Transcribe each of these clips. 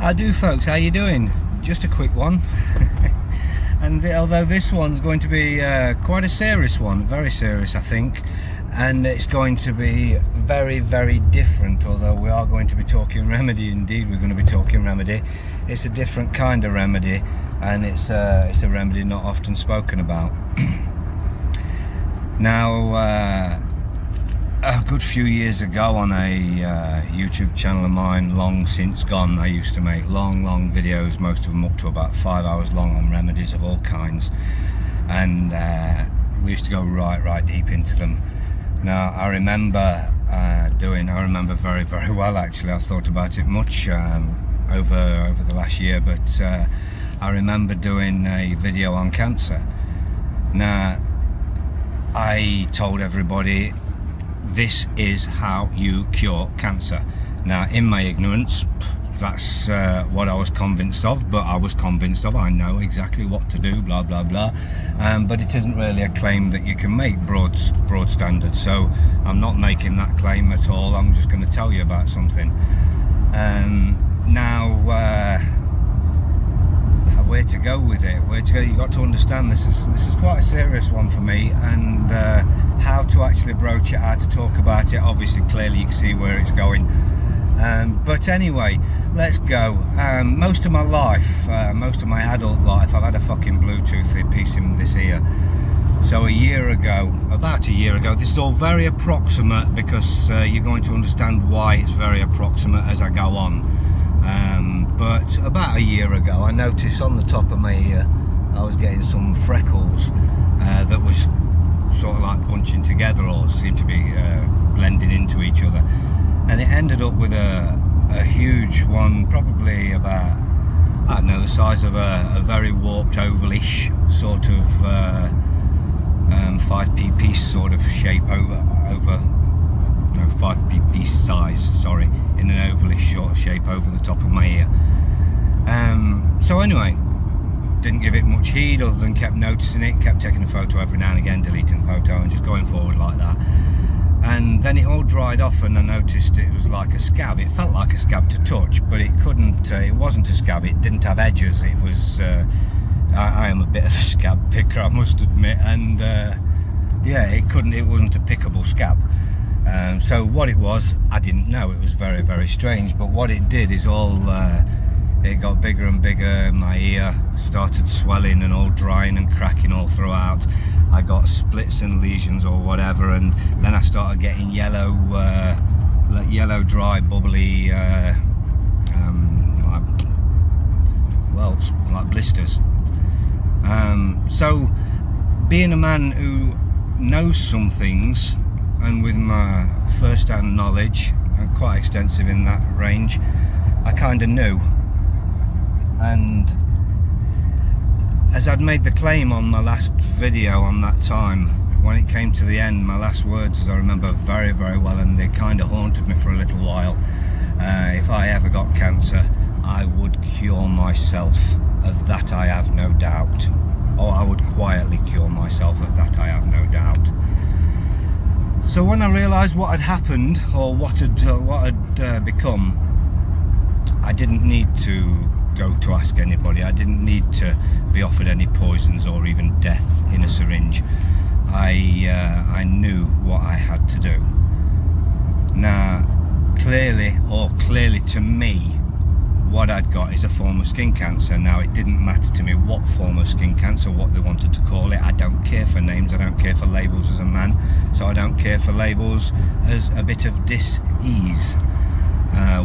I do, folks. How you doing? Just a quick one. And although this one's going to be quite a serious one, very serious I think, and it's going to be very, very different. Although we are going to be talking remedy, indeed we're going to be talking remedy. It's a different kind of remedy, and it's a remedy not often spoken about. Now, a good few years ago on a YouTube channel of mine, long since gone, I used to make long videos, most of them up to about 5 hours long, on remedies of all kinds, and we used to go right deep into them. Now I remember I remember very well actually. I've thought about it much over the last year, but I remember doing a video on cancer. Now I told everybody, this is how you cure cancer. Now in my ignorance, that's what I was convinced of, but I was convinced of, I know exactly what to do, blah blah blah, but it isn't really a claim that you can make broad standard, so I'm not making that claim at all. I'm just going to tell you about something. Now where to go with it, you got to understand this is quite a serious one for me, and how to actually broach it, how to talk about it. Obviously clearly you can see where it's going, but anyway, let's go. Most of my life, most of my adult life, I've had a fucking Bluetooth piece in this ear. So about a year ago, this is all very approximate because you're going to understand why it's very approximate as I go on. But about a year ago, I noticed on the top of my ear I was getting some freckles that was sort of like bunching together, or seemed to be blending into each other, and it ended up with a huge one, probably about, I don't know, the size of a very warped ovalish sort of 5p piece sort of shape, 5p piece size, sorry, in an ovalish sort of shape over the top of my ear. So anyway, didn't give it much heed other than kept noticing it, kept taking a photo every now and again, deleting the photo and just going forward like that. And then it all dried off, and I noticed it was like a scab. It felt like a scab to touch, but it couldn't, it wasn't a scab, it didn't have edges. It was, I am a bit of a scab picker, I must admit, and yeah, it wasn't a pickable scab. So what it was, I didn't know. It was very strange, but what it did is it got bigger and bigger. My ear started swelling and all drying and cracking all throughout. I got splits and lesions or whatever, and then I started getting yellow, dry, bubbly, like blisters. So being a man who knows some things, and with my first-hand knowledge, I'm quite extensive in that range, I kind of knew. And as I'd made the claim on my last video on that time, when it came to the end, my last words, as I remember very well, and they kind of haunted me for a little while, if I ever got cancer, I would cure myself, of that I have no doubt. Or I would quietly cure myself, of that I have no doubt. So when I realised what had happened, or what had become, I didn't need to go to ask anybody. I didn't need to be offered any poisons or even death in a syringe. I knew what I had to do. Now, clearly to me, what I'd got is a form of skin cancer. Now, it didn't matter to me what form of skin cancer, what they wanted to call it. I don't care for names, I don't care for labels as a man, so I don't care for labels as a bit of dis-ease.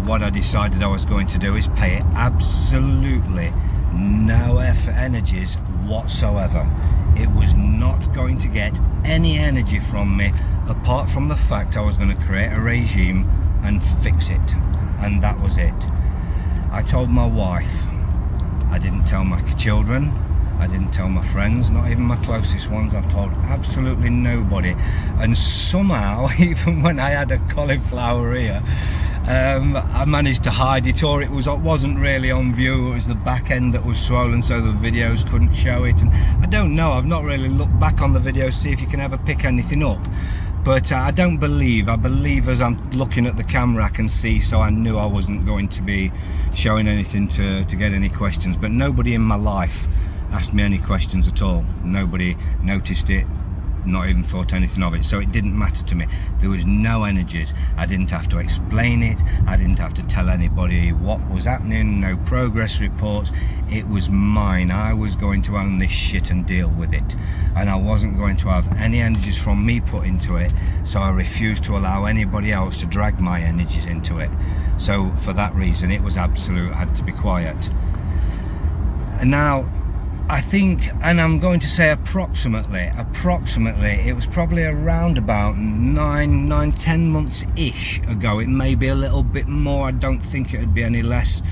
What I decided I was going to do is pay it absolutely no energies whatsoever. It was not going to get any energy from me, apart from the fact I was going to create a regime and fix it, and that was it. I told my wife, I didn't tell my children, I didn't tell my friends, not even my closest ones. I've told absolutely nobody, and somehow, even when I had a cauliflower ear, I managed to hide it, or it wasn't really on view. It was the back end that was swollen, so the videos couldn't show it. And I don't know, I've not really looked back on the videos to see if you can ever pick anything up, But I don't believe, I believe as I'm looking at the camera I can see, so I knew I wasn't going to be showing anything to get any questions. But nobody in my life asked me any questions at all. Nobody noticed it, not even thought anything of it, so it didn't matter to me. There was no energies. I didn't have to explain it, I didn't have to tell anybody what was happening, no progress reports. It was mine. I was going to own this shit and deal with it, and I wasn't going to have any energies from me put into it, so I refused to allow anybody else to drag my energies into it. So for that reason it was absolute, I had to be quiet. And now I think, and I'm going to say approximately, it was probably around about 9-10 months ish ago. It may be a little bit more, I don't think it would be any less,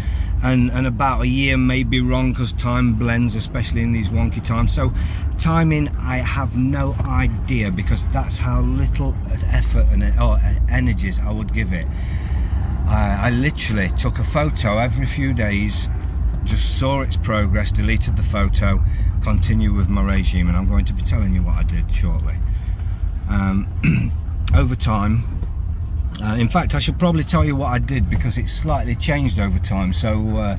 and about a year may be wrong because time blends, especially in these wonky times. So timing, I have no idea, because that's how little effort and energies I would give it. I literally took a photo every few days, just saw its progress, deleted the photo, continue with my regime, and I'm going to be telling you what I did shortly. Over time, in fact I should probably tell you what I did, because it's slightly changed over time. So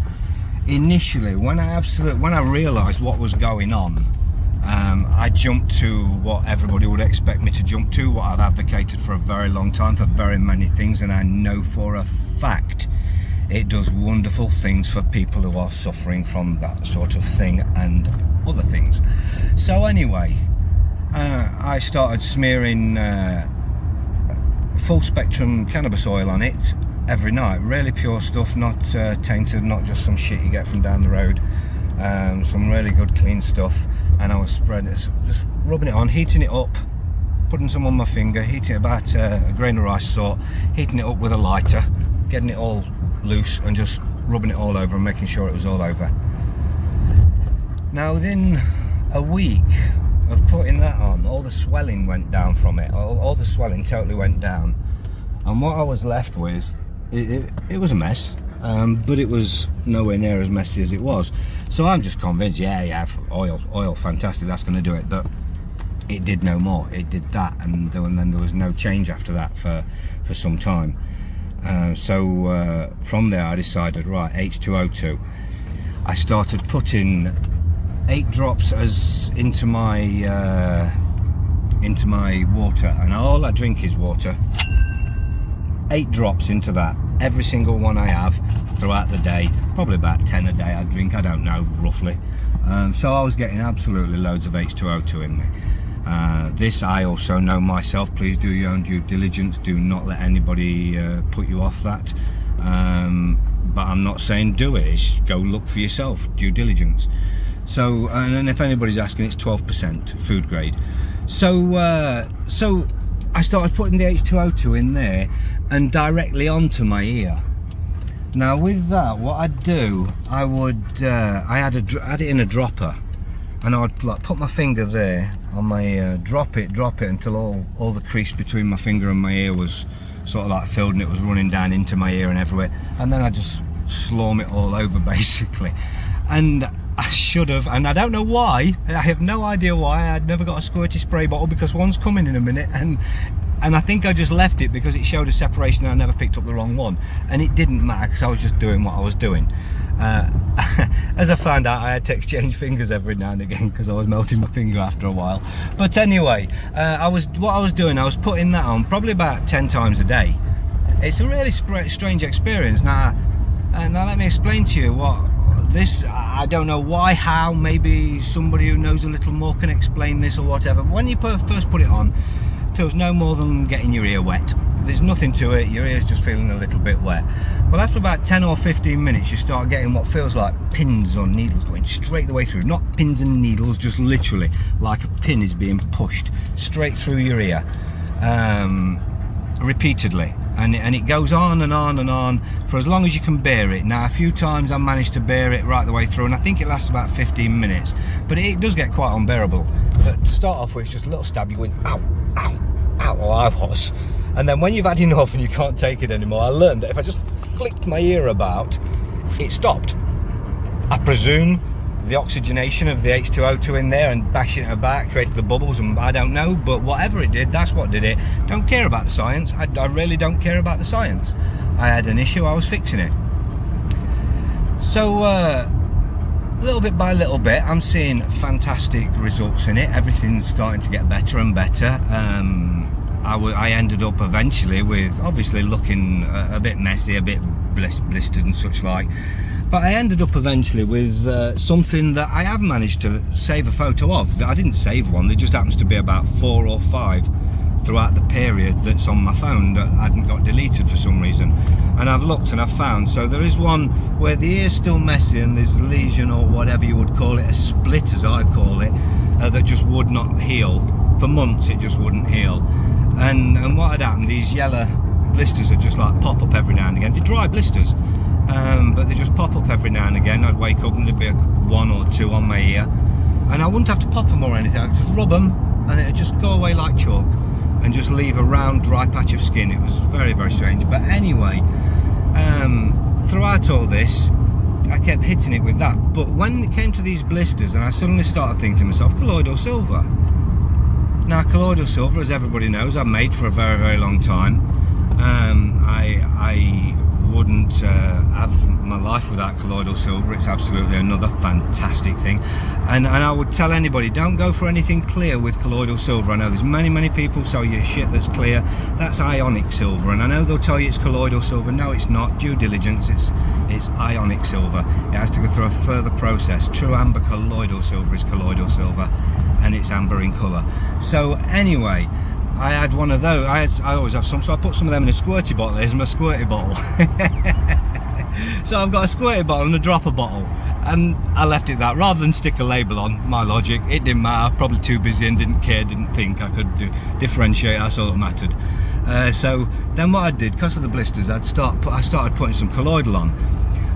initially, when I realised what was going on, I jumped to what everybody would expect me to jump to, what I've advocated for a very long time for very many things, and I know for a fact it does wonderful things for people who are suffering from that sort of thing and other things. So anyway, I started smearing full spectrum cannabis oil on it every night. Really pure stuff, not tainted, not just some shit you get from down the road. Some really good clean stuff. And I was spreading it, just rubbing it on, heating it up, putting some on my finger, heating it about a grain of rice salt, heating it up with a lighter, getting it all loose and just rubbing it all over and making sure it was all over. Now within a week of putting that on, all the swelling went down from it. All the swelling totally went down, and what I was left with, it was a mess, but it was nowhere near as messy as it was. So I'm just convinced, yeah, oil, fantastic, that's going to do it. But it did no more. It did that, and then there was no change after that for some time. So from there I decided, right, H2O2. I started putting 8 drops into my water, and all I drink is water. 8 drops into that, every single one I have throughout the day, probably about 10 a day I drink, I don't know, roughly. So I was getting absolutely loads of H2O2 in me. This I also know myself, please do your own due diligence, do not let anybody put you off that, but I'm not saying do it, it's go look for yourself, due diligence. So, and if anybody's asking, it's 12% food grade. So so I started putting the H2O2 in there and directly onto my ear. Now with that, what I'd do, I had it in a dropper, and I'd like put my finger there on my ear, drop it until all the crease between my finger and my ear was sort of like filled, and it was running down into my ear and everywhere, and then I just slurm it all over basically. And I should have, and I don't know why, I have no idea why, I'd never got a squirty spray bottle, because one's coming in a minute, and I think I just left it because it showed a separation and I never picked up the wrong one, and it didn't matter because I was just doing what I was doing. As I found out, I had to exchange fingers every now and again because I was melting my finger after a while. But anyway, what I was doing, I was putting that on probably about 10 times a day. It's a really strange experience. Now let me explain to you what this, I don't know why, how, maybe somebody who knows a little more can explain this or whatever. When you first put it on, it feels no more than getting your ear wet. There's nothing to it, your ear's just feeling a little bit wet. Well, after about 10 or 15 minutes you start getting what feels like pins or needles going straight the way through. Not pins and needles, just literally like a pin is being pushed straight through your ear, repeatedly, and it goes on and on and on for as long as you can bear it. Now a few times I managed to bear it right the way through, and I think it lasts about 15 minutes, but it does get quite unbearable. But to start off with, it's just a little stab, you went ow, ow, ow, well I was. And then when you've had enough and you can't take it anymore, I learned that if I just flicked my ear about, it stopped. I presume the oxygenation of the H2O2 in there and bashing it about, created the bubbles, and I don't know, but whatever it did, that's what did it. Don't care about the science. I really don't care about the science. I had an issue, I was fixing it. So little bit by little bit, I'm seeing fantastic results in it. Everything's starting to get better and better. I ended up eventually with, obviously looking a bit messy, a bit blistered and such like, but I ended up eventually with something that I have managed to save a photo of. I didn't save one, there just happens to be about 4 or 5 throughout the period that's on my phone that hadn't got deleted for some reason, and I've looked and I've found. So there is one where the ear's still messy and there's a lesion, or whatever you would call it, a split as I call it, that just would not heal. For months it just wouldn't heal, and what had happened, these yellow blisters would just like pop up every now and again. They're dry blisters, but they just pop up every now and again. I'd wake up and there'd be 1 or 2 on my ear, and I wouldn't have to pop them or anything. I'd just rub them and it'd just go away like chalk and just leave a round dry patch of skin. It was very, very strange. But anyway, throughout all this I kept hitting it with that, but when it came to these blisters, and I suddenly started thinking to myself, colloidal silver. Now colloidal silver, as everybody knows, I've made for a very, very long time. I wouldn't have my life without colloidal silver. It's absolutely another fantastic thing, and I would tell anybody, don't go for anything clear with colloidal silver. I know there's many people sell you shit that's clear. That's ionic silver, and I know they'll tell you it's colloidal silver. No, it's not. Due diligence, it's ionic silver. It has to go through a further process. True amber colloidal silver is colloidal silver, and it's amber in colour. So anyway, I had one of those. I always have some, so I put some of them in a squirty bottle. Here's my squirty bottle. So I've got a squirty bottle and a dropper bottle, and I left it that, rather than stick a label on. My logic, it didn't matter. I was probably too busy and didn't care, didn't think I could differentiate. That's all that mattered. So then what I did, because of the blisters, I started putting some colloidal on.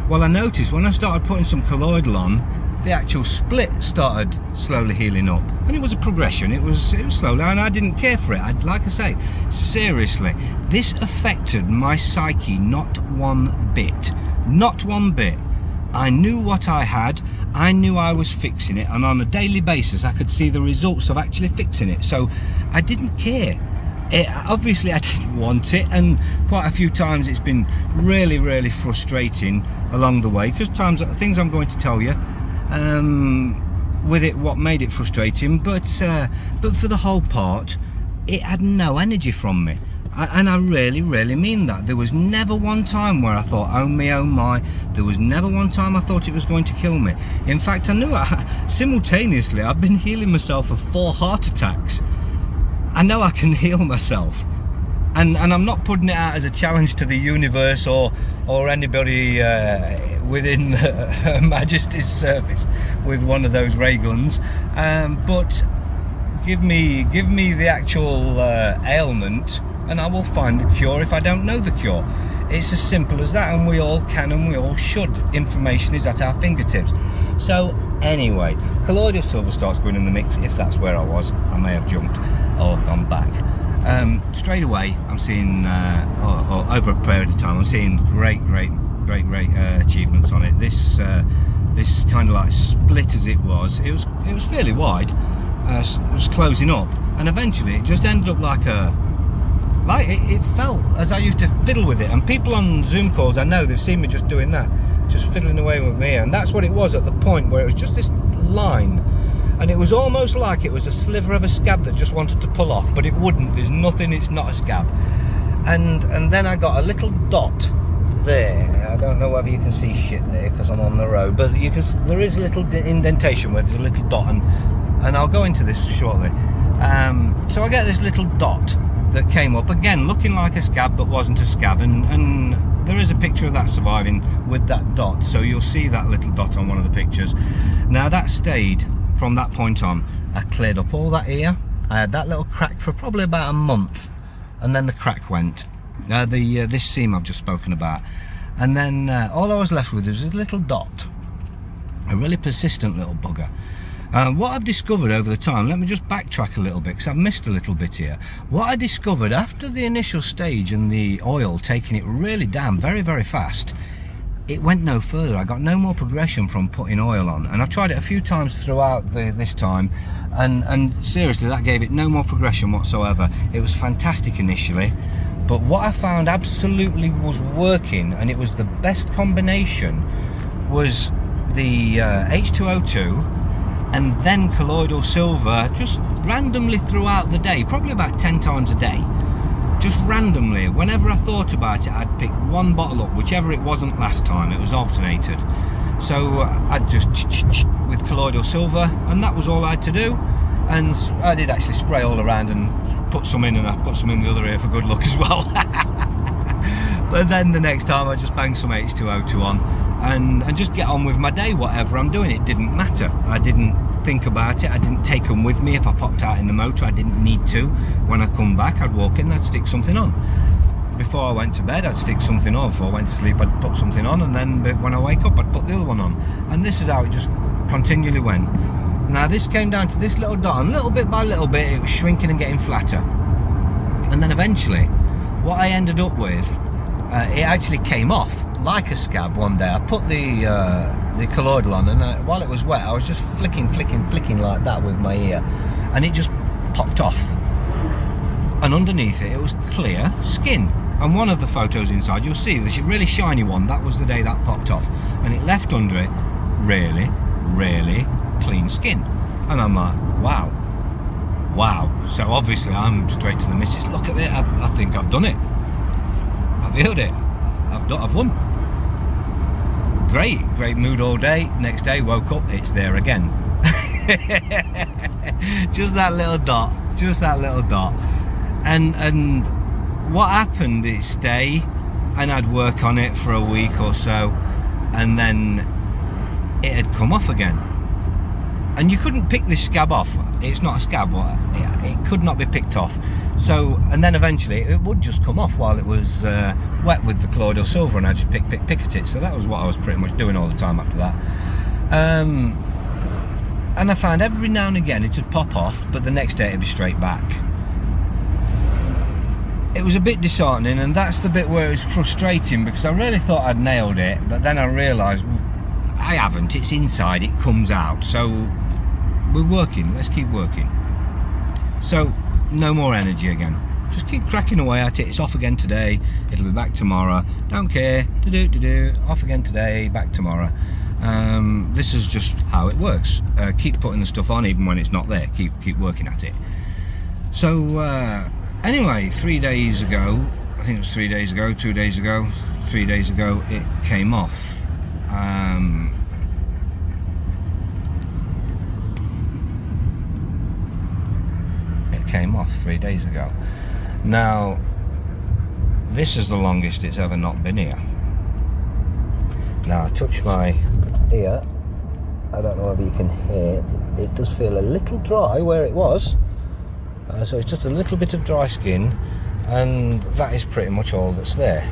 Well, I noticed when I started putting some colloidal on, the actual split started slowly healing up, and it was a progression. It was slowly, and I didn't care for it. Like I say, seriously, this affected my psyche not one bit. Not one bit. I knew what I had, I knew I was fixing it, and on a daily basis I could see the results of actually fixing it, so I didn't care. Obviously I didn't want it, and quite a few times it's been really frustrating along the way, because things I'm going to tell you with it, what made it frustrating, but for the whole part, it had no energy from me. And I really mean that. There was never one time where I thought, oh me, oh my. There was never one time I thought it was going to kill me. In fact, I knew simultaneously I've been healing myself of 4 heart attacks. I know I can heal myself. And I'm not putting it out as a challenge to the universe or anybody within Her Majesty's service with one of those ray guns. But give me the actual ailment, and I will find the cure if I don't know the cure. It's as simple as that, and we all can and we all should. Information is at our fingertips. So anyway, colloidal silver starts going in the mix. If that's where I was, I may have jumped or gone back. Straight away I'm seeing over a period of time I'm seeing great achievements on it. This kind of like split as it was fairly wide. It was closing up, and eventually it just ended up it felt as I used to fiddle with it, and people on Zoom calls, I know they've seen me just doing that, just fiddling away with me, and that's what it was at the point where it was just this line, and it was almost like it was a sliver of a scab that just wanted to pull off, but it wouldn't. There's nothing, it's not a scab. And then I got a little dot there. I don't know whether you can see shit there because I'm on the road, but there is a little indentation where there's a little dot, and I'll go into this shortly. So I get this little dot that came up, again looking like a scab but wasn't a scab, and there is a picture of that surviving with that dot, so you'll see that little dot on one of the pictures. Now that stayed from that point on. I cleared up all that ear. I had that little crack for probably about a month, and then the crack went. This seam I've just spoken about, and then all I was left with was a little dot, a really persistent little bugger. What I've discovered over the time, let me just backtrack a little bit because I've missed a little bit here. What I discovered after the initial stage and the oil taking it really down very fast, it went no further. I got no more progression from putting oil on, and I've tried it a few times throughout this time, and seriously, that gave it no more progression whatsoever. It was fantastic initially, but what I found absolutely was working, and it was the best combination, was the H2O2 and then colloidal silver, just randomly throughout the day, probably about 10 times a day. Just randomly, whenever I thought about it, I'd pick one bottle up, whichever it wasn't last time. It was alternated, so I'd just with colloidal silver, and that was all I had to do. And I did actually spray all around and put some in, and I put some in the other ear for good luck as well. But then the next time I just banged some H2O2 on and just get on with my day. Whatever I'm doing, it didn't matter. I didn't think about it. I didn't take them with me. If I popped out in the motor, I didn't need to. When I come back, I'd walk in and I'd stick something on. Before I went to bed, I'd stick something on. Before I went to sleep, I'd put something on, and then when I wake up, I'd put the other one on. And this is how it just continually went. Now this came down to this little dot, and little bit by little bit it was shrinking and getting flatter. And then eventually what I ended up with, it actually came off like a scab one day. I put the colloidal on, and while it was wet, I was just flicking like that with my ear, and it just popped off. And underneath it, it was clear skin. And one of the photos inside, you'll see there's a really shiny one. That was the day that popped off, and it left under it really clean skin. And I'm like, wow. So obviously I'm straight to the missus. Look at it. I think I've done it. I've healed it. I've won. Great mood all day. Next day, woke up, it's there again. Just that little dot. And what happened is stay, and I'd work on it for a week or so, and then it had come off again. And you couldn't pick this scab off. It's not a scab, it could not be picked off. So, and then eventually it would just come off while it was wet with the colloidal silver, and I just pick at it. So that was what I was pretty much doing all the time after that. And I found every now and again it would pop off, but the next day it'd be straight back. It was a bit disheartening, and that's the bit where it was frustrating, because I really thought I'd nailed it, but then I realised I haven't. It's inside, it comes out. So we're working, let's keep working. So no more energy again, just keep cracking away at it. It's off again today, it'll be back tomorrow, don't care, off again today, back tomorrow. This is just how it works. Keep putting the stuff on even when it's not there, keep working at it. So anyway, 3 days ago, I think it was 3 days ago, 2 days ago, 3 days ago, it came off. It came off 3 days ago. Now this is the longest it's ever not been here. Now I touch my ear, I don't know whether you can hear, it does feel a little dry where it was, so it's just a little bit of dry skin, and that is pretty much all that's there.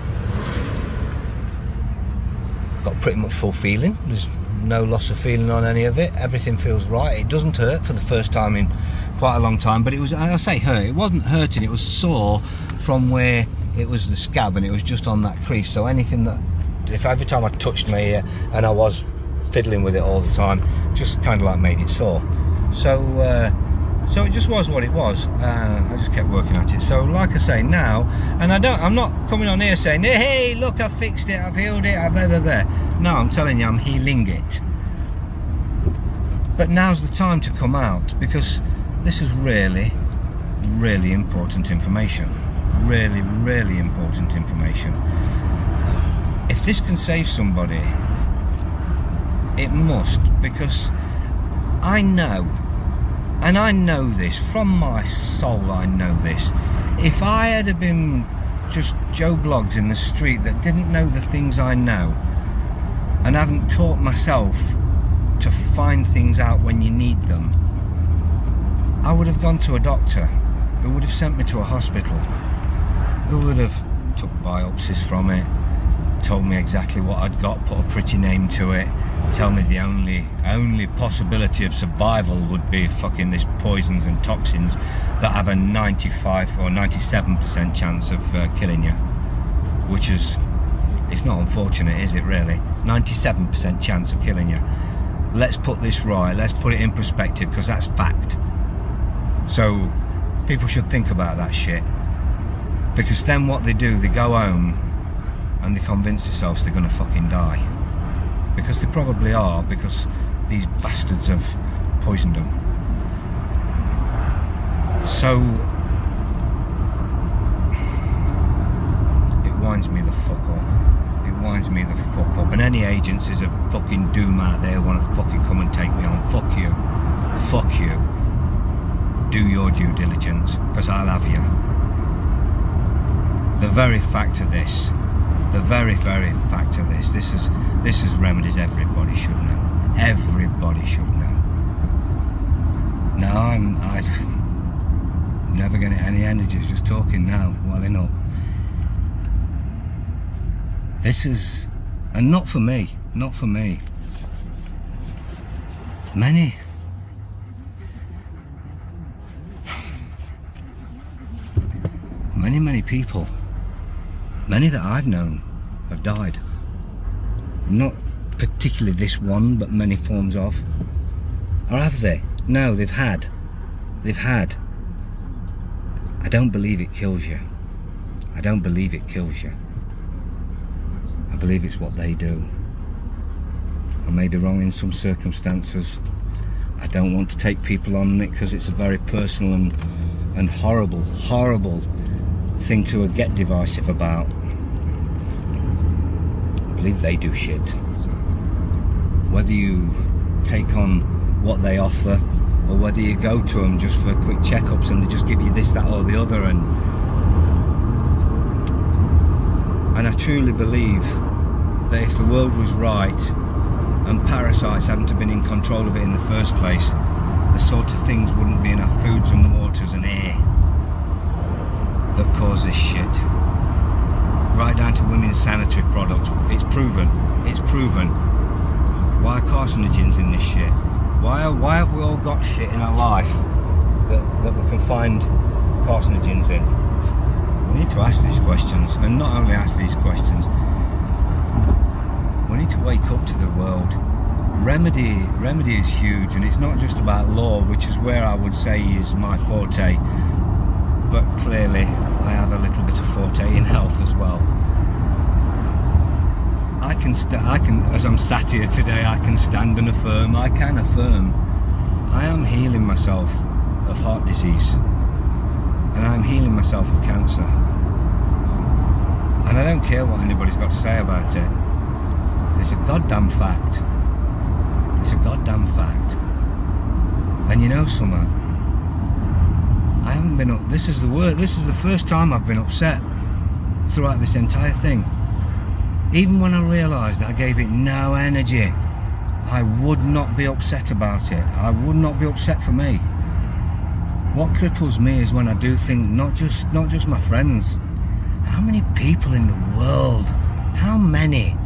Got pretty much full feeling, there's no loss of feeling on any of it, everything feels right. It doesn't hurt for the first time in quite a long time, but it was, I say hurt, it wasn't hurting, it was sore from where it was the scab, and it was just on that crease. So anything that, if every time I touched my ear, and I was fiddling with it all the time, just kind of like made it sore. So it just was what it was. I just kept working at it. So like I say now, and I'm not coming on here saying, hey look, I've fixed it, I've healed it, I've blah. No, I'm telling you, I'm healing it. But now's the time to come out, because this is really important information. Really important information. If this can save somebody, it must, because I know, and I know this from my soul, I know this. If I had been just Joe Bloggs in the street that didn't know the things I know, and haven't taught myself to find things out when you need them, I would have gone to a doctor who would have sent me to a hospital, who would have took biopsies from it, told me exactly what I'd got, put a pretty name to it, tell me the only possibility of survival would be fucking this poisons and toxins that have a 95 or 97% chance of killing you, which is It's not unfortunate, is it really? 97% chance of killing you. Let's put this right, let's put it in perspective, because that's fact. So people should think about that shit, because then what they do, they go home and they convince themselves they're gonna fucking die, because they probably are, because these bastards have poisoned them. So it winds me the fuck up. It winds me the fuck up. And any agencies of fucking doom out there want to fucking come and take me on, fuck you. Fuck you. Do your due diligence, because I'll have you. The very fact of this, this is remedies everybody should know. Everybody should know. Now I've never getting any energy, just talking now, welling up. This is, and not for me, not for me. Many people, many that I've known, have died. Not particularly this one, but many forms of. Or have they? No, they've had. They've had. I don't believe it kills you. I don't believe it kills you. I believe it's what they do. I may be wrong in some circumstances. I don't want to take people on it because it's a very personal and horrible thing to get divisive about. I believe they do shit. Whether you take on what they offer, or whether you go to them just for quick checkups and they just give you this, that or the other, and I truly believe that if the world was right and parasites hadn't have been in control of it in the first place, the sort of things wouldn't be in our foods and waters and air that cause this shit. Right down to women's sanitary products. It's proven. Why are carcinogens in this shit? Why have we all got shit in our life that we can find carcinogens in? We need to ask these questions, and not only ask these questions, we need to wake up to the world. Remedy is huge, and it's not just about law, which is where I would say is my forte, but clearly I have a little bit of forte in health as well. I can, as I'm sat here today, I can stand and affirm, I am healing myself of heart disease, and I'm healing myself of cancer, and I don't care what anybody's got to say about it. It's a goddamn fact. It's a goddamn fact. And you know something? I haven't been up. This is the first time I've been upset throughout this entire thing. Even when I realised I gave it no energy, I would not be upset about it. I would not be upset for me. What cripples me is when I do think, not just my friends, how many people in the world? How many?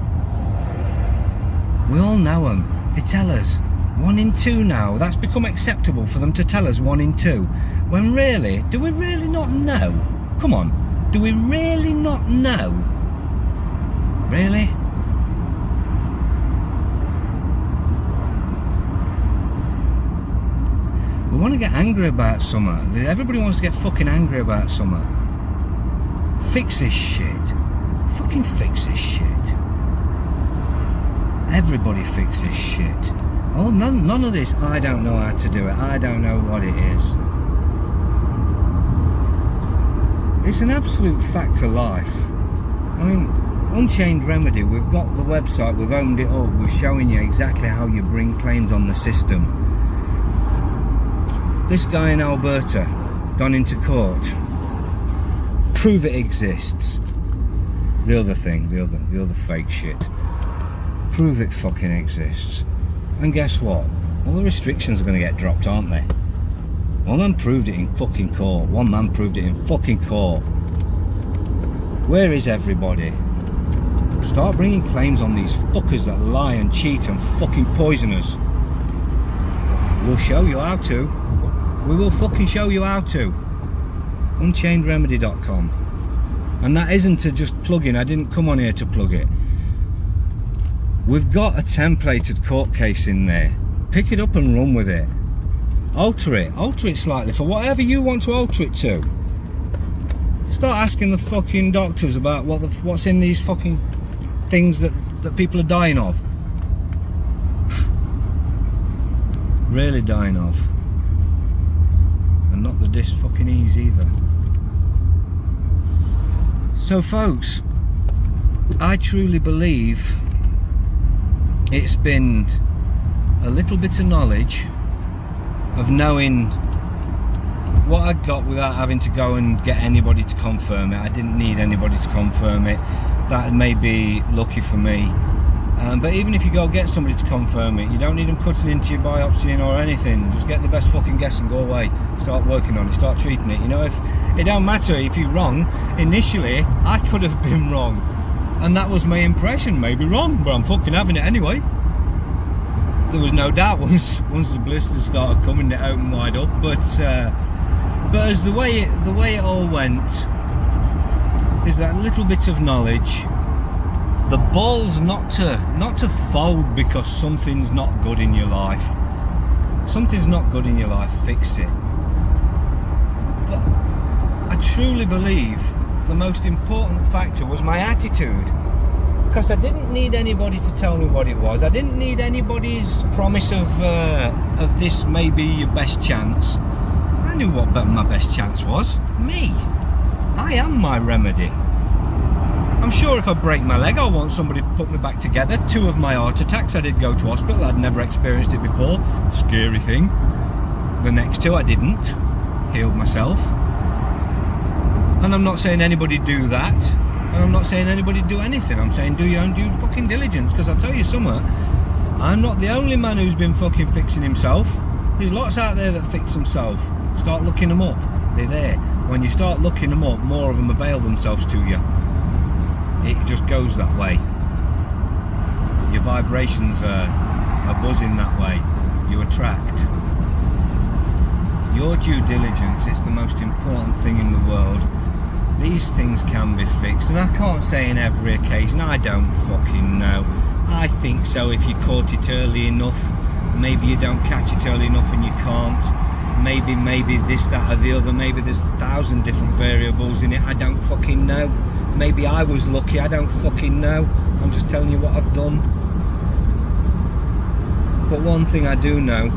We all know them. They tell us 1 in 2 now. That's become acceptable for them to tell us 1 in 2. When really, do we really not know? Come on, do we really not know? Really? We want to get angry about something. Everybody wants to get fucking angry about something. Fix this shit. Fucking fix this shit. Everybody fix this shit. Oh, none of this, I don't know how to do it. I don't know what it is. It's an absolute fact of life. I mean, Unchained Remedy, we've got the website, we've owned it up, we're showing you exactly how you bring claims on the system. This guy in Alberta, gone into court. Prove it exists. The other thing, the other fake shit. Prove it fucking exists. And guess what? All the restrictions are going to get dropped, aren't they? One man proved it in fucking court. One man proved it in fucking court. Where is everybody? Start bringing claims on these fuckers that lie and cheat and fucking poison us. We'll show you how to. We will fucking show you how to. Unchainedremedy.com. And that isn't to just plug in. I didn't come on here to plug it. We've got a templated court case in there. Pick it up and run with it. Alter it slightly for whatever you want to alter it to. Start asking the fucking doctors about what's in these fucking things that people are dying of. Really dying of. And not the disc fucking ease either. So folks, I truly believe it's been a little bit of knowledge of knowing what I got without having to go and get anybody to confirm it. I didn't need anybody to confirm it. That may be lucky for me. But even if you go get somebody to confirm it, you don't need them cutting into your biopsy or anything. Just get the best fucking guess and go away. Start working on it, start treating it. You know, if it don't matter if you're wrong. Initially, I could have been wrong. And that was my impression, maybe wrong, but I'm fucking having it anyway. There was no doubt once the blisters started coming, it opened wide up. But as the way it all went is that little bit of knowledge. The balls not to fold because something's not good in your life. Something's not good in your life, fix it. But I truly believe the most important factor was my attitude, because I didn't need anybody to tell me what it was. I didn't need anybody's promise of this may be your best chance. I knew what my best chance was. Me. I am my remedy. I'm sure if I break my leg, I'll want somebody to put me back together. 2 of my heart attacks, I did go to hospital. I'd never experienced it before. Scary thing. The next 2 I didn't. Healed myself. And I'm not saying anybody do that. And I'm not saying anybody do anything. I'm saying do your own due fucking diligence. Because I'll tell you something, I'm not the only man who's been fucking fixing himself. There's lots out there that fix themselves. Start looking them up. They're there. When you start looking them up, more of them avail themselves to you. It just goes that way. Your vibrations are buzzing that way. You attract. Your due diligence is the most important thing in the world. These things can be fixed, and I can't say in every occasion. I don't fucking know. I think so. If you caught it early enough, maybe you don't catch it early enough and you can't. Maybe this, that, or the other. Maybe there's 1,000 different variables in it. I don't fucking know. Maybe I was lucky, I don't fucking know. I'm just telling you what I've done. But one thing I do know,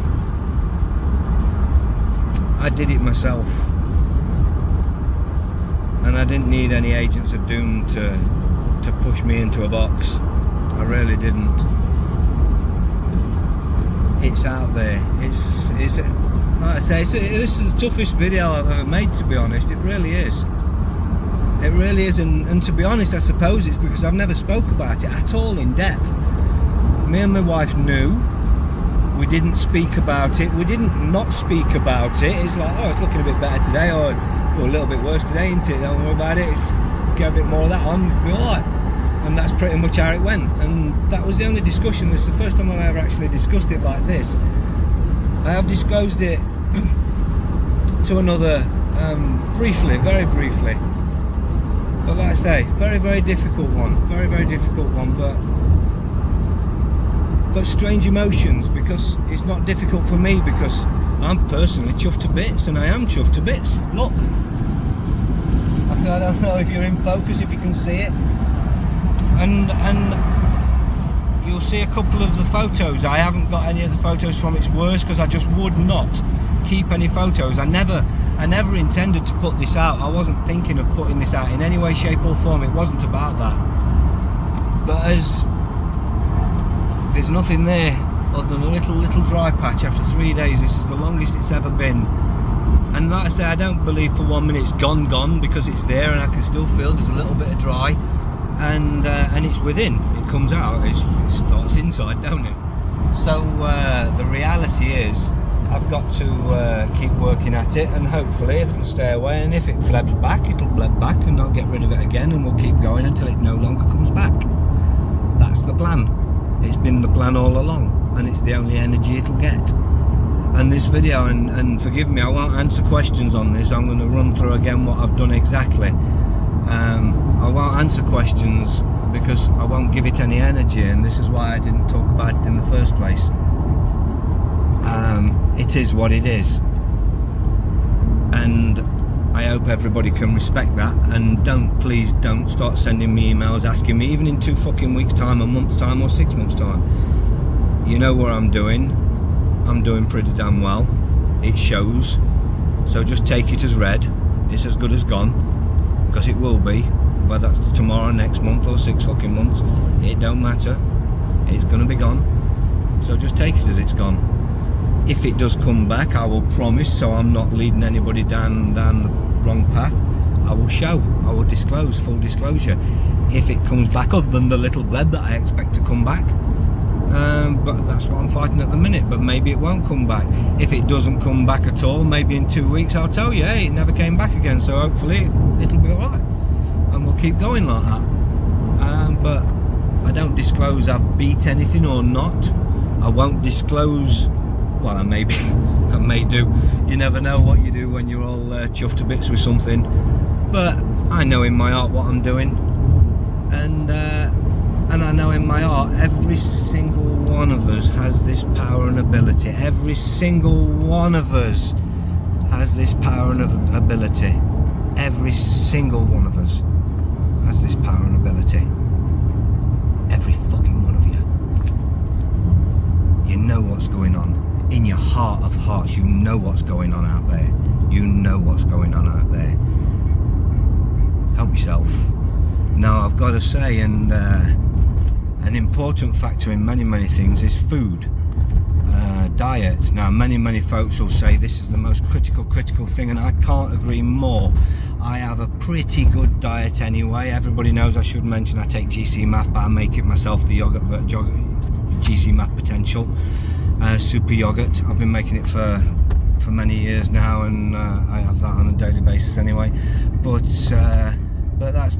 I did it myself. And I didn't need any agents of doom to push me into a box. I really didn't. It's out there. It's like I say, this is the toughest video I've ever made, to be honest. It really is. It really is, and to be honest, I suppose it's because I've never spoke about it at all in depth. Me and my wife knew. We didn't speak about it. We didn't not speak about it. It's like, oh, it's looking a bit better today, or a little bit worse today, isn't it? Don't worry about it. Get a bit more of that on, it'll be alright. And that's pretty much how it went. And that was the only discussion. This is the first time I've ever actually discussed it like this. I have disclosed it to another, briefly, very briefly. But like I say, very, very difficult one. Very, very difficult one, but strange emotions, because it's not difficult for me, because I'm personally chuffed to bits, and I am chuffed to bits. Look. I don't know if you're in focus, if you can see it. And you'll see a couple of the photos. I haven't got any of the photos from its worst, because I just would not keep any photos. I never intended to put this out. I wasn't thinking of putting this out in any way, shape or form. It wasn't about that. But as there's nothing there other than a little dry patch after 3 days. This is the longest it's ever been. And like I say, I don't believe for 1 minute it's gone, because it's there and I can still feel there's a little bit of dry, and it's within. It comes out. It starts inside, don't it? So the reality is, I've got to keep working at it, and hopefully if it'll stay away, and if it blebs back, it'll bleb back, and I'll get rid of it again, and we'll keep going until it no longer comes back. That's the plan. It's been the plan all along, and it's the only energy it'll get. And this video, and forgive me, I won't answer questions on this. I'm going to run through again what I've done exactly. I won't answer questions because I won't give it any energy, and this is why I didn't talk about it in the first place. It is what it is, and I hope everybody can respect that. And please don't start sending me emails asking me, even in 2 fucking weeks time, a month's time, or 6 months time. You know what I'm doing pretty damn well. It shows. So just take it as read. It's as good as gone, because it will be, whether that's tomorrow, next month, or 6 fucking months. It don't matter. It's gonna be gone. So just take it as it's gone. If it does come back, I will promise, so I'm not leading anybody down the wrong path, I will show, I will disclose, full disclosure. If it comes back, other than the little bleb that I expect to come back, but that's what I'm fighting at the minute. But maybe it won't come back. If it doesn't come back at all, maybe in 2 weeks I'll tell you, hey, it never came back again, so hopefully it'll be alright, and we'll keep going like that. But I don't disclose I've beat anything or not. I won't disclose, well, I may do. You never know what you do when you're all chuffed to bits with something. But I know in my heart what I'm doing, and I know in my heart every single one of us has this power and ability. Every single one of us has this power and ability. Every single one of us has this power and ability. Every fucking one of you. You know what's going on. In your heart of hearts, you know what's going on out there. You know what's going on out there. Help yourself. Now, I've got to say, and an important factor in many things is food, diet. Now, many folks will say this is the most critical thing, and I can't agree more. I have a pretty good diet anyway. Everybody knows, I should mention, I take GC Math, but I make it myself, the GC Math Potential. Super yogurt. I've been making it for many years now, and I have that on a daily basis anyway. But that's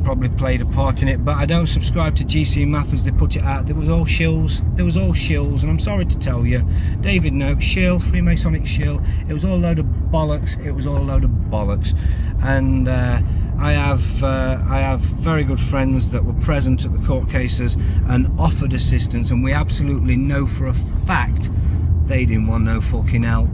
probably played a part in it. But I don't subscribe to GC Math as they put it out. There was all shills. And I'm sorry to tell you, David Noakes, shill, Freemasonic shill. It was all a load of bollocks. And I have very good friends that were present at the court cases and offered assistance, and we absolutely know for a fact they didn't want no fucking help.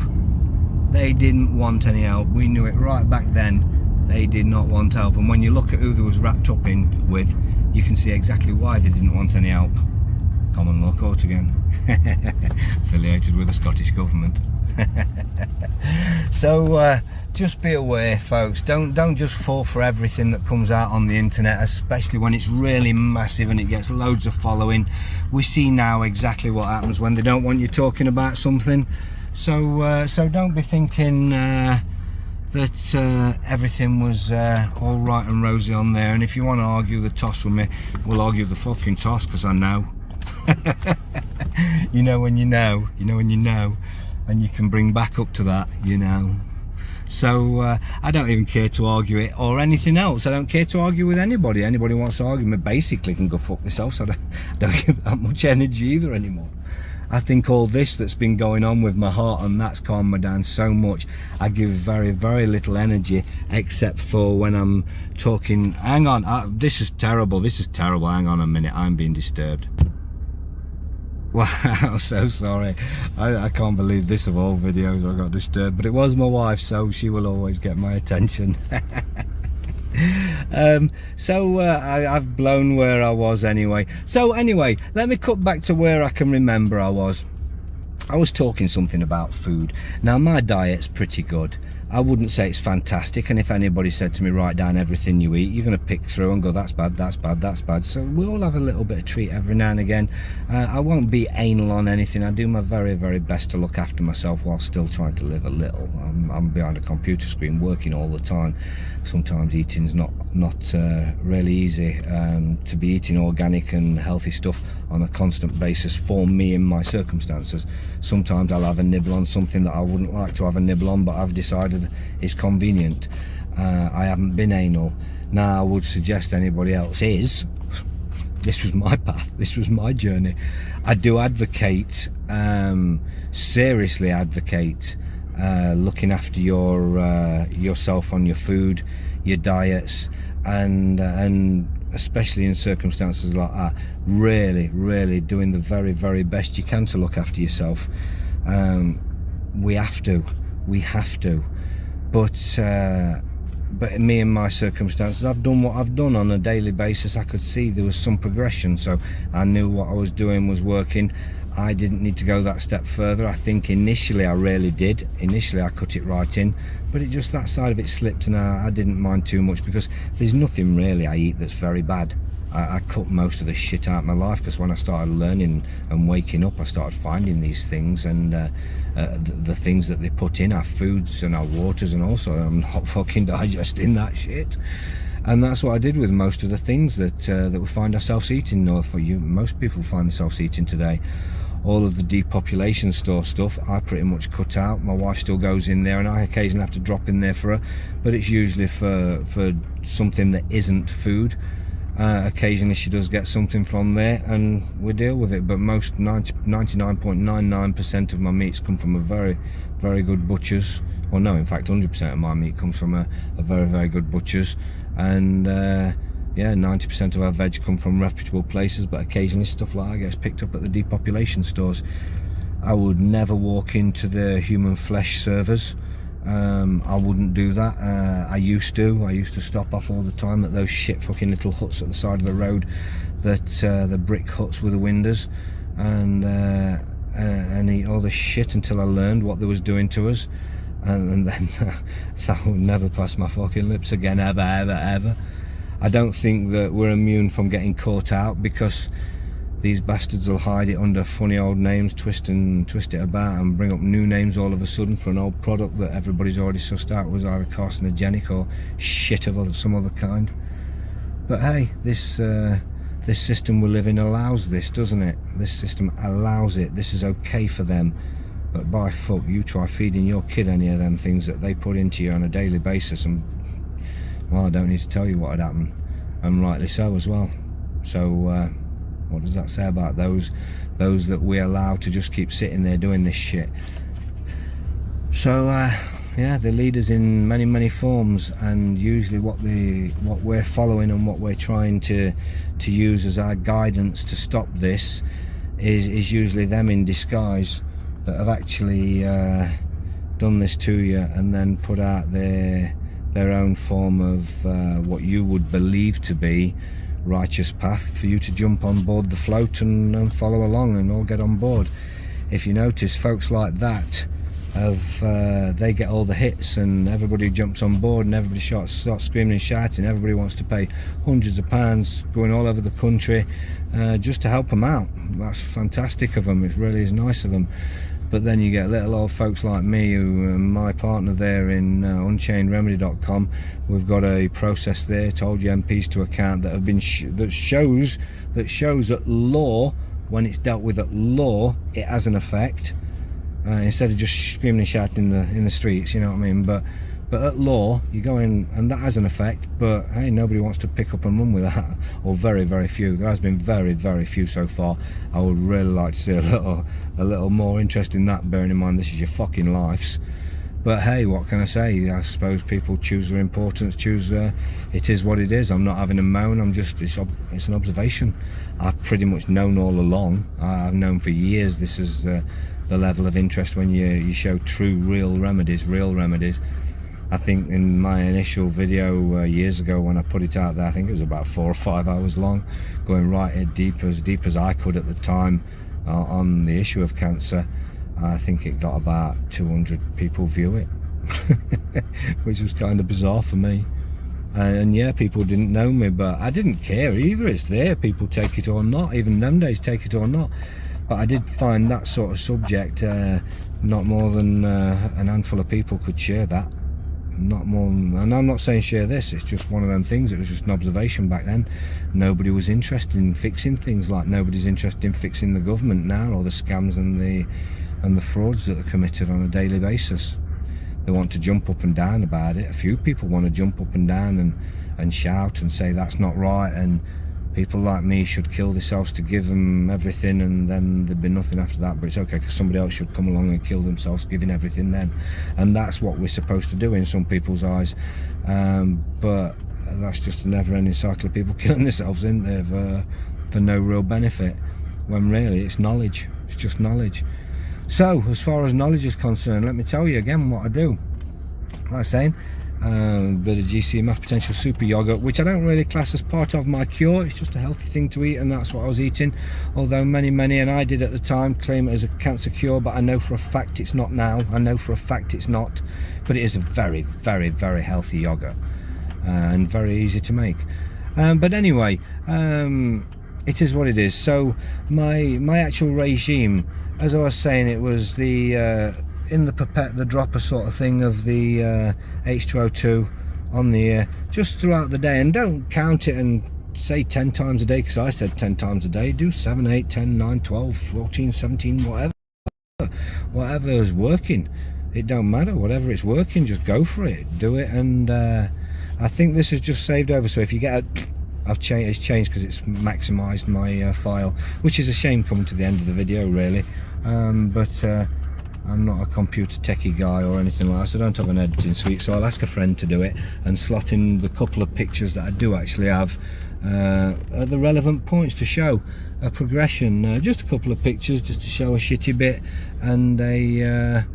They didn't want any help. We knew it right back then. They did not want help, and when you look at who they was wrapped up in with, you can see exactly why they didn't want any help. Common law court again. Affiliated with the Scottish government. So just be aware, folks. Don't just fall for everything that comes out on the internet, especially when it's really massive and it gets loads of following. We see now exactly what happens when they don't want you talking about something. So don't be thinking that everything was all right and rosy on there. And if you want to argue the toss with me, we'll argue the fucking toss, because I know. You know when you know, and you can bring back up to that, you know. So I don't even care to argue it or anything else. I don't care to argue with anybody. Anybody wants to argue me basically can go fuck themselves. So I don't give that much energy either anymore. I think all this that's been going on with my heart, and that's calmed me down so much. I give very little energy, except for when I'm talking. Hang on, this is terrible, hang on a minute, I'm being disturbed. Wow, so sorry. I can't believe this of all videos I got disturbed, but it was my wife, so she will always get my attention. I've blown where I was anyway. So anyway, let me cut back to where I can remember I was talking something about food. Now, my diet's pretty good. I wouldn't say it's fantastic, and if anybody said to me, write down everything you eat, you're going to pick through and go, that's bad. So we all have a little bit of treat every now and again. I won't be anal on anything. I do my very best to look after myself while still trying to live a little. I'm behind a computer screen working all the time. Sometimes eating's not really easy. To be eating organic and healthy stuff on a constant basis for me in my circumstances. Sometimes I'll have a nibble on something that I wouldn't like to have a nibble on, but I've decided it's convenient. I haven't been anal. Now, I would suggest anybody else is. This was my path, this was my journey. I do advocate, seriously advocate, looking after yourself on your food, your diets, and especially in circumstances like that, really doing the very best you can to look after yourself. We have to, but me and my circumstances, I've done what I've done on a daily basis. I could see there was some progression, so I knew what I was doing was working. I didn't need to go that step further. I think initially I really did. Initially I cut it right in, but it just, that side of it slipped, and I didn't mind too much, because there's nothing really I eat that's very bad. I cut most of the shit out of my life, because when I started learning and waking up, I started finding these things, and the things that they put in our foods and our waters, and also I'm not fucking digesting that shit. And that's what I did with most of the things that we find ourselves eating, or most people find themselves eating today. All of the depopulation store stuff I pretty much cut out. My wife still goes in there, and I occasionally have to drop in there for her, but it's usually for something that isn't food. Occasionally she does get something from there, and we deal with it, but most 99.99% of my meats come from a very good butcher's. Well, no, in fact 100% of my meat comes from a very good butcher's, and yeah, 90% of our veg come from reputable places, but occasionally stuff like that gets picked up at the depopulation stores. I would never walk into the human flesh servers. I wouldn't do that. I used to stop off all the time at those shit fucking little huts at the side of the road, that the brick huts with the windows, and eat all the shit until I learned what they was doing to us, and then that would never pass my fucking lips again, ever. I don't think that we're immune from getting caught out, because these bastards will hide it under funny old names, twist it about, and bring up new names all of a sudden for an old product that everybody's already sussed out was either carcinogenic or shit of some other kind. But hey, this system we live in allows this, doesn't it? This system allows it. This is okay for them. But by fuck, you try feeding your kid any of them things that they put into you on a daily basis, and well, I don't need to tell you what would happen, and rightly so as well. So what does that say about those that we allow to just keep sitting there doing this shit? So yeah, the leaders in many forms, and usually what we're following and what we're trying to use as our guidance to stop this is usually them in disguise, that have actually done this to you, and then put out their own form of what you would believe to be righteous path for you to jump on board the float and follow along and all get on board. If you notice, folks like that they get all the hits, and everybody jumps on board, and everybody starts screaming and shouting. Everybody wants to pay hundreds of pounds, going all over the country just to help them out. That's fantastic of them. It really is nice of them. But then you get little old folks like me, who my partner there in unchainedremedy.com, we've got a process there, told you MPs to account, that have been that shows that law, when it's dealt with at law, it has an effect, instead of just screaming and shouting in the streets, you know what I mean? But at law, you go in and that has an effect, but hey, nobody wants to pick up and run with that, or very few. There has been very few so far. I would really like to see a little more interest in that, bearing in mind this is your fucking lives. But hey, what can I say? I suppose people choose their importance, it is what it is. I'm not having a moan, I'm just, it's an observation. I've pretty much known all along. I've known for years this is the level of interest when you show real remedies. I think in my initial video years ago, when I put it out there, I think it was about 4 or 5 hours long, going right as deep as I could at the time on the issue of cancer. I think it got about 200 people view it, which was kind of bizarre for me. And yeah, people didn't know me, but I didn't care either. It's there, people take it or not, even them days, take it or not. But I did find that sort of subject, not more than a handful of people could share that. Not more than, and I'm not saying share this, it's just one of them things. It was just an observation back then. Nobody was interested in fixing things like nobody's interested in fixing the government now, or the scams and the frauds that are committed on a daily basis. They want to jump up and down about it. A few people want to jump up and down and shout and say that's not right, and people like me should kill themselves to give them everything, and then there'd be nothing after that. But it's okay, because somebody else should come along and kill themselves giving everything then. And that's what we're supposed to do in some people's eyes. But that's just a never-ending cycle of people killing themselves, isn't there, for no real benefit, when really it's knowledge. It's just knowledge. So as far as knowledge is concerned, let me tell you again what I do. Like I was saying, a bit of GCMF potential super yogurt, which I don't really class as part of my cure. It's just a healthy thing to eat, and that's what I was eating, although many, and I did at the time, claim it as a cancer cure, but I know for a fact it's not now. I know for a fact it's not, but it is a very, very healthy yogurt, and very easy to make. But anyway, it is what it is. So my actual regime, as I was saying, it was the in the pipette, the dropper sort of thing of the H2O2 on the ear, just throughout the day. And don't count it and say 10 times a day, because I said 10 times a day. Do 7, 8, 10, 9, 12, 14, 17, whatever is working. It don't matter, whatever it's working, just go for it, do it. And I think this has just saved over, so if you get a it's changed because it's maximized my file, which is a shame coming to the end of the video, really. But I'm not a computer techie guy or anything like that, so I don't have an editing suite, so I'll ask a friend to do it and slot in the couple of pictures that I do actually have at the relevant points to show a progression. Just a couple of pictures just to show a shitty bit and a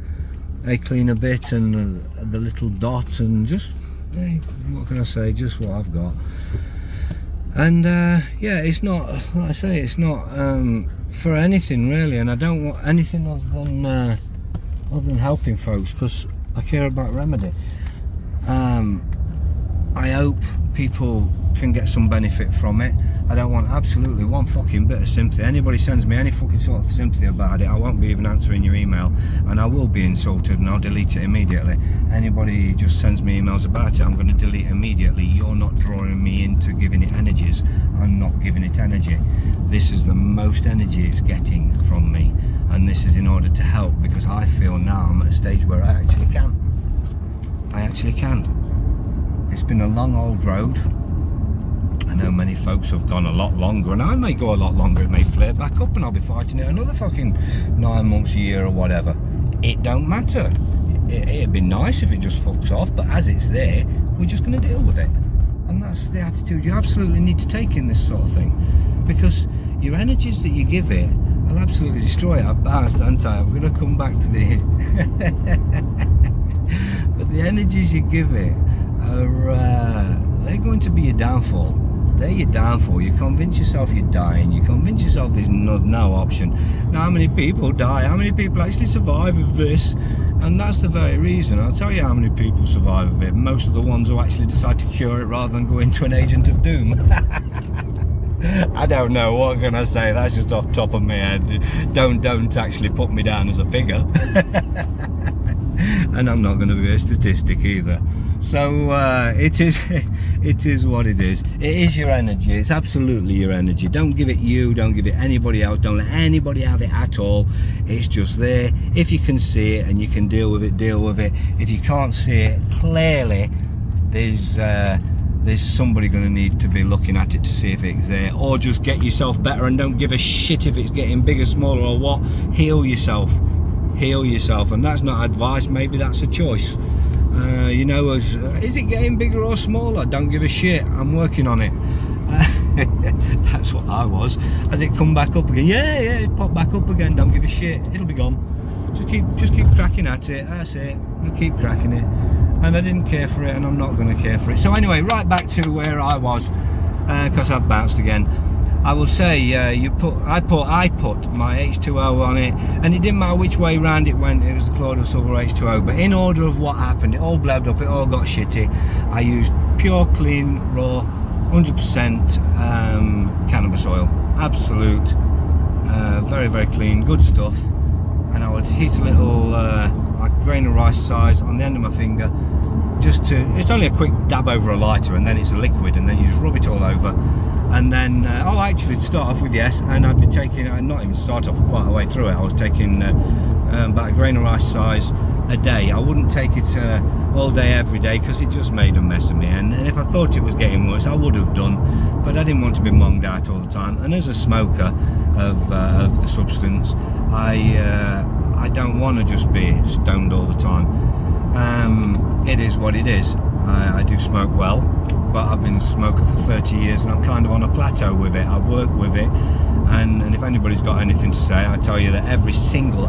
cleaner bit, and the little dot, and just, hey, what can I say, just what I've got. And yeah, it's not, like I say, it's not for anything really, and I don't want anything other than helping folks, because I care about remedy. I hope people can get some benefit from it. I don't want absolutely one fucking bit of sympathy. Anybody sends me any fucking sort of sympathy about it, I won't be even answering your email, and I will be insulted, and I'll delete it immediately. Anybody just sends me emails about it, I'm going to delete immediately. You're not drawing me into giving it energies. I'm not giving it energy. This is the most energy it's getting from me, and this is in order to help, because I feel now I'm at a stage where I actually can. It's been a long old road. I know many folks have gone a lot longer, and I may go a lot longer. It may flare back up and I'll be fighting it another fucking 9 months, a year or whatever. It don't matter. It'd be nice if it just fucks off, but as it's there, we're just going to deal with it. And that's the attitude you absolutely need to take in this sort of thing, because your energies that you give it will absolutely destroy it. I've bounced, haven't I? I'm going to come back to the but the energies you give it are they're going to be your downfall. They're your downfall. You convince yourself you're dying, you convince yourself there's no option. Now, how many people die? How many people actually survive of this? And that's the very reason. I'll tell you how many people survive of it. Most of the ones who actually decide to cure it rather than go into an agent of doom. I don't know, what can I say? That's just off the top of my head. Don't actually put me down as a figure. And I'm not going to be a statistic either. So it is what it is. It is your energy. It's absolutely your energy. Don't give it you, don't give it anybody else, don't let anybody have it at all. It's just there. If you can see it and you can deal with it, deal with it. If you can't see it, clearly there's somebody going to need to be looking at it to see if it's there, or just get yourself better and don't give a shit if it's getting bigger, smaller or what. Heal yourself, and that's not advice, maybe that's a choice. You know, is it getting bigger or smaller? Don't give a shit, I'm working on it. That's what I was. Has it come back up again? Yeah, it popped back up again. Don't give a shit, it'll be gone. Just keep cracking at it. That's it. You keep cracking it. And I didn't care for it, and I'm not going to care for it. So anyway, right back to where I was, because I've bounced again. I will say, I put my H2O on it, and it didn't matter which way round it went. It was the Colloidal silver H2O, but in order of what happened, it all bled up, it all got shitty. I used pure, clean, raw, 100% cannabis oil, absolute, very clean, good stuff. And I would heat a little, like a grain of rice size on the end of my finger, it's only a quick dab over a lighter, and then it's a liquid, and then you just rub it all over. And then, actually to start off with, yes, and I'd be taking, not even start off, quite a way through it, I was taking about a grain of rice size a day. I wouldn't take it all day every day, because it just made a mess of me, and if I thought it was getting worse, I would have done, but I didn't want to be monged out all the time. And as a smoker of the substance, I don't want to just be stoned all the time. It is what it is. I do smoke well, but I've been a smoker for 30 years and I'm kind of on a plateau with it. I work with it, and if anybody's got anything to say, I tell you that every single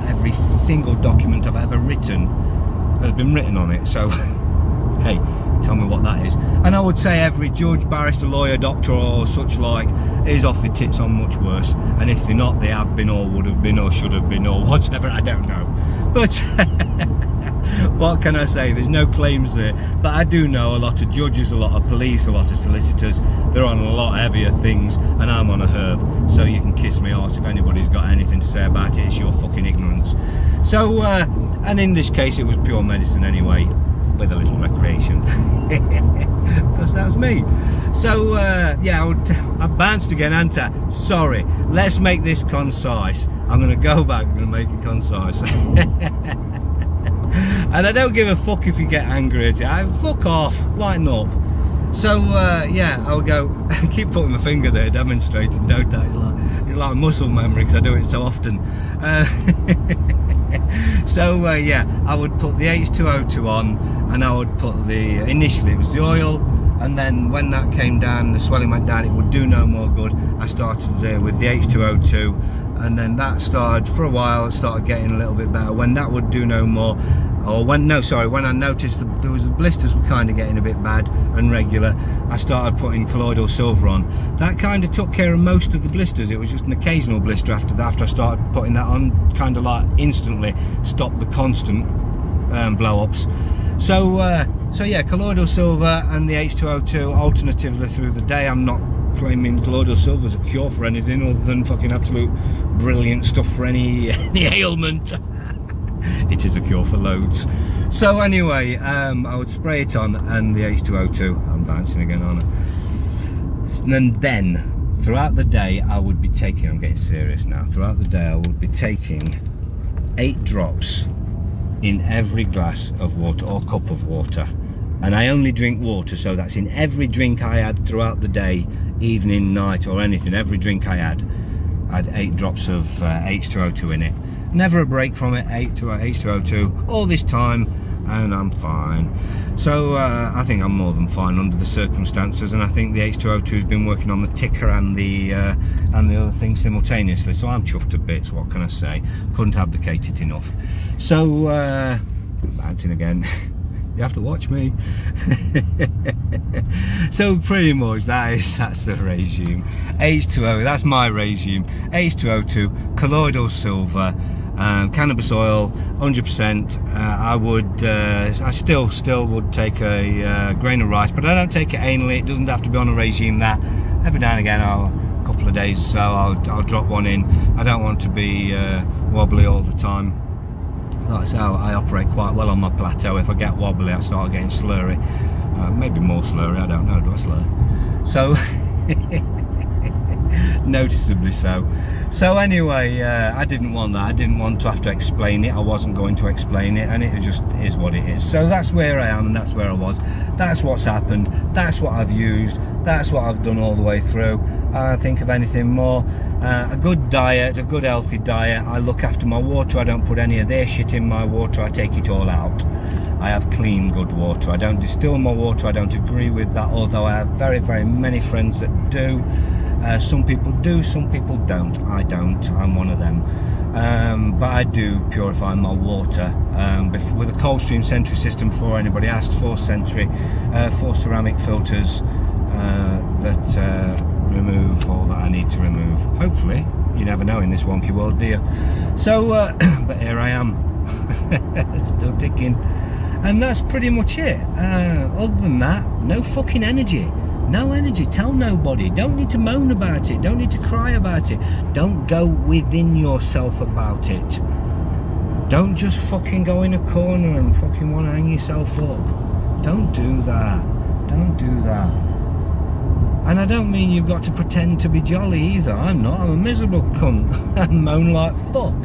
document I've ever written has been written on it. So hey, tell me what that is. And I would say every judge, barrister, lawyer, doctor or such like is off the tits on much worse, and if they're not, they have been or would have been or should have been or whatever, I don't know. But what can I say? There's no claims there, but I do know a lot of judges, a lot of police, a lot of solicitors. They're on a lot heavier things, and I'm on a herb. So you can kiss me arse if anybody's got anything to say about it. It's your fucking ignorance. So and in this case it was pure medicine anyway, with a little recreation, because that's me. So yeah, I bounced again, haven't I? Sorry, let's make this concise. I'm going to go back, I'm going to make it concise. And I don't give a fuck if you get angry at it. Fuck off, lighten up. So yeah, I'll go. Keep putting my finger there, demonstrating, don't I? It's like muscle memory because I do it so often. So yeah, I would put the H2O2 on, and I would put the, initially it was the oil, and then when that came down, the swelling went down, it would do no more good. I started with the H2O2, and then that started for a while, it started getting a little bit better. When that would do no more, or when I noticed that there was the blisters were kind of getting a bit bad and regular, I started putting colloidal silver on. That kind of took care of most of the blisters. It was just an occasional blister after that, after I started putting that on, kind of like instantly stopped the constant blow-ups. So yeah, colloidal silver and the H2O2 alternatively through the day. I'm not claiming colloidal silver as a cure for anything other than fucking absolute brilliant stuff for any ailment. It is a cure for loads. So anyway, I would spray it on, and the H2O2, I'm bouncing again on it. And then throughout the day I would be taking, I'm getting serious now, throughout the day I would be taking 8 drops in every glass of water or cup of water. And I only drink water, so that's in every drink I had throughout the day, evening, night or anything. Every drink I had 8 drops of H2O2 in it. Never a break from it, H2O2 all this time, and I'm fine. So I think I'm more than fine under the circumstances, and I think the H2O2 has been working on the ticker and the other thing simultaneously, so I'm chuffed to bits. What can I say? Couldn't advocate it enough. So bouncing again. You have to watch me. So pretty much that's the regime. H2O, that's my regime. H2O2, colloidal silver, cannabis oil, 100%. I still would take a grain of rice, but I don't take it anally. It doesn't have to be on a regime. That every now and again, a couple of days or so, I'll drop one in. I don't want to be wobbly all the time. That's how I operate quite well on my plateau. If I get wobbly, I start getting slurry. Maybe more slurry, I don't know, do I slur? So, noticeably so. So anyway, I didn't want that. I didn't want to have to explain it. I wasn't going to explain it, and it just is what it is. So that's where I am, and that's where I was. That's what's happened. That's what I've used. That's what I've done all the way through. I think of anything more. A good diet, a good healthy diet. I look after my water. I don't put any of their shit in my water. I take it all out. I have clean, good water. I don't distill my water. I don't agree with that, although I have very, very many friends that do. Some people do, some people don't. I don't. I'm one of them. But I do purify my water with a cold stream Sentry system. Before anybody asks, 4 Sentry, 4 ceramic filters that remove all that I need to remove. Hopefully, you never know in this wonky world, do you? So, but here I am, still ticking, and that's pretty much it. Other than that, no fucking energy. No energy. Tell nobody. Don't need to moan about it. Don't need to cry about it. Don't go within yourself about it. Don't just fucking go in a corner and fucking want to hang yourself up. Don't do that. Don't do that. And I don't mean you've got to pretend to be jolly either. I'm not. I'm a miserable cunt. I moan like fuck.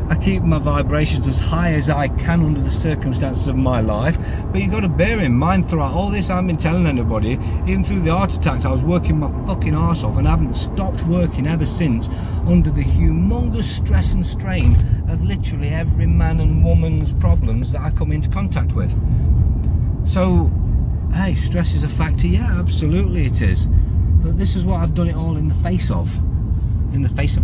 I keep my vibrations as high as I can under the circumstances of my life. But you've got to bear in mind throughout all this, I haven't been telling anybody, even through the heart attacks, I was working my fucking arse off and haven't stopped working ever since, under the humongous stress and strain of literally every man and woman's problems that I come into contact with. So Hey, stress is a factor. Yeah, absolutely it is. But this is what I've done it all in the face of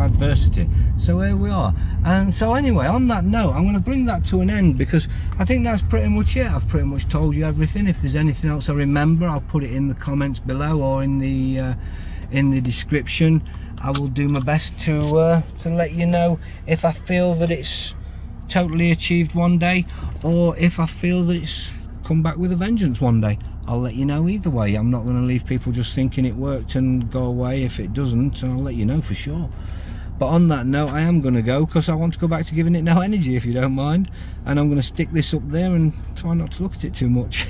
adversity. So here we are. And so anyway, on that note, I'm going to bring that to an end, because I think that's pretty much it. I've pretty much told you everything. If there's anything else I remember, I'll put it in the comments below or in the description. I will do my best to let you know if I feel that it's totally achieved one day, or if I feel that it's come back with a vengeance one day. I'll let you know either way. I'm not going to leave people just thinking it worked and go away. If it doesn't, I'll let you know for sure. But on that note, I am going to go, because I want to go back to giving it no energy, if you don't mind. And I'm going to stick this up there and try not to look at it too much.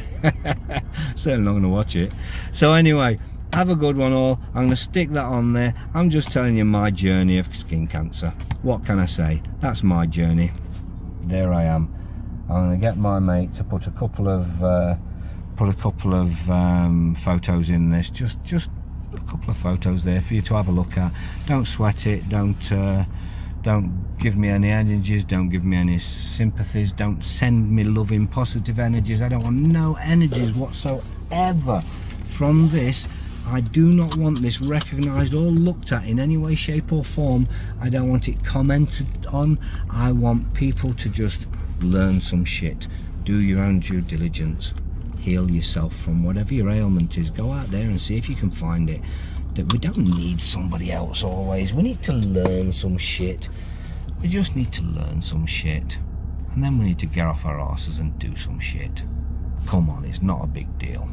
Certainly not going to watch it. So anyway, have a good one all. I'm going to stick that on there. I'm just telling you my journey of skin cancer. What can I say? That's my journey. There I am. I'm going to get my mate to put a couple of photos in this, just a couple of photos there for you to have a look at. Don't sweat it, don't give me any energies, don't give me any sympathies, don't send me loving positive energies. I don't want no energies whatsoever from this. I do not want this recognized or looked at in any way, shape or form. I don't want it commented on. I want people to just learn some shit. Do your own due diligence. Heal yourself from whatever your ailment is. Go out there and see if you can find it. That we don't need somebody else always. We need to learn some shit. We just need to learn some shit, and then we need to get off our asses and do some shit. Come on, it's not a big deal.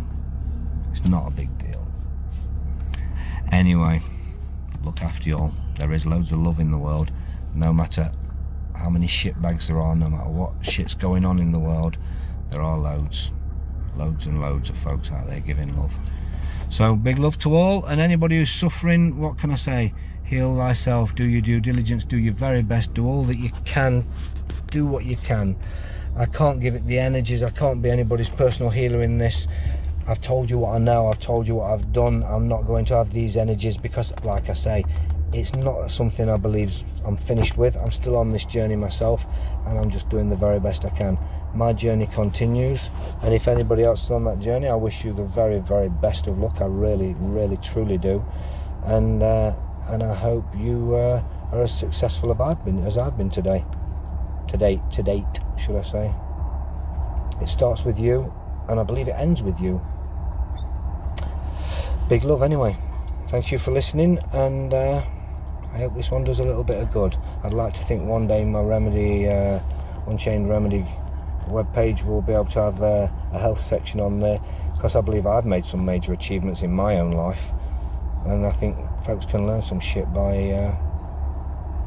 It's not a big deal. Anyway, look after you all. There is loads of love in the world, no matter how many shitbags there are, no matter what shit's going on in the world. There are loads and loads of folks out there giving love. So big love to all, and anybody who's suffering, what can I say? Heal thyself, do your due diligence, do your very best, do all that you can, do what you can. I can't give it the energies, I can't be anybody's personal healer in this. I've told you what I know, I've told you what I've done. I'm not going to have these energies because, like I say, it's not something I believe I'm finished with. I'm still on this journey myself, and I'm just doing the very best I can. My journey continues, and if anybody else is on that journey, I wish you the very, very best of luck. I really, really, truly do. And I hope you are as successful as I've been today. To date, should I say. It starts with you, and I believe it ends with you. Big love anyway. Thank you for listening, and I hope this one does a little bit of good. I'd like to think one day my remedy, Unchained Remedy webpage will be able to have a health section on there, because I believe I've made some major achievements in my own life, and I think folks can learn some shit by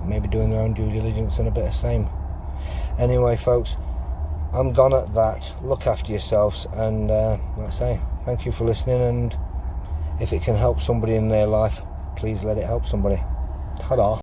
maybe doing their own due diligence and a bit of same. Anyway folks, I'm gone at that. Look after yourselves, and like I say, thank you for listening, and if it can help somebody in their life, please let it help somebody. Ta-da.